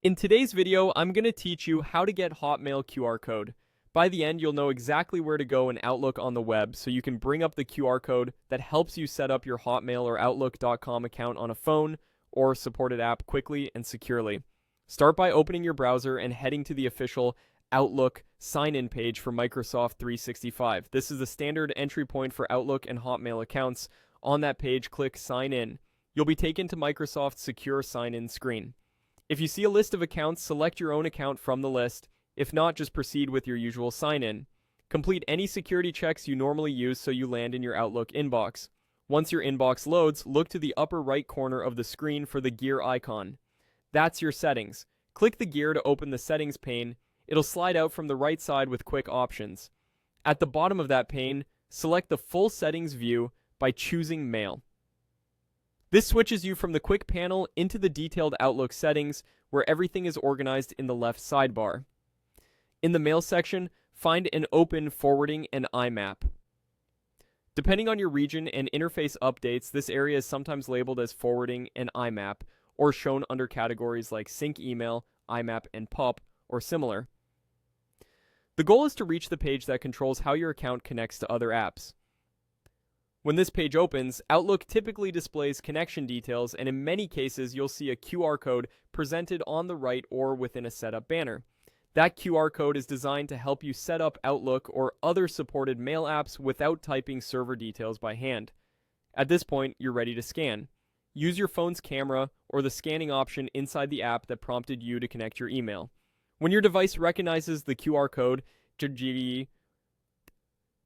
In today's video, I'm going to teach you how to get Hotmail QR code. By the end, you'll know exactly where to go in Outlook on the web so you can bring up the QR code that helps you set up your Hotmail or Outlook.com account on a phone or supported app quickly and securely. Start by opening your browser and heading to the official Outlook sign-in page for Microsoft 365. This is the standard entry point for Outlook and Hotmail accounts. On that page, click Sign In. You'll be taken to Microsoft's secure sign-in screen. If you see a list of accounts, select your own account from the list. If not, just proceed with your usual sign-in. Complete any security checks you normally use so you land in your Outlook inbox. Once your inbox loads, look to the upper right corner of the screen for the gear icon. That's your settings. Click the gear to open the settings pane. It'll slide out from the right side with quick options. At the bottom of that pane, select the full settings view by choosing Mail. This switches you from the quick panel into the detailed Outlook settings, where everything is organized in the left sidebar. In the Mail section, find and open Forwarding and IMAP. Depending on your region and interface updates, this area is sometimes labeled as Forwarding and IMAP, or shown under categories like Sync Email, IMAP, and PUP, or similar. The goal is to reach the page that controls how your account connects to other apps. When this page opens, Outlook typically displays connection details, and in many cases you'll see a QR code presented on the right or within a setup banner. That QR code is designed to help you set up Outlook or other supported mail apps without typing server details by hand. At this point, you're ready to scan. Use your phone's camera or the scanning option inside the app that prompted you to connect your email. When your device recognizes the QR code,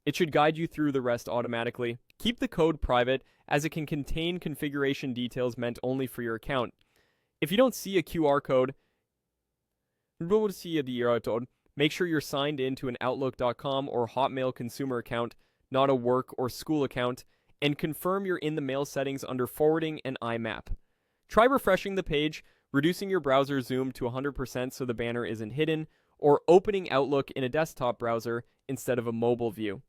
it should guide you through the rest automatically. Keep the code private, as it can contain configuration details meant only for your account. If you don't see a QR code, make sure you're signed in to an Outlook.com or Hotmail consumer account, not a work or school account, and confirm you're in the mail settings under Forwarding and IMAP. Try refreshing the page, reducing your browser zoom to 100% so the banner isn't hidden, or opening Outlook in a desktop browser instead of a mobile view.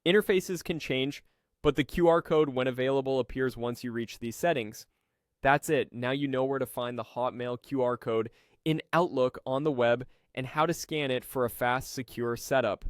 Interfaces can change, but the QR code, when available, appears once you reach these settings. That's it. Now you know where to find the Hotmail QR code in Outlook on the web and how to scan it for a fast, secure setup.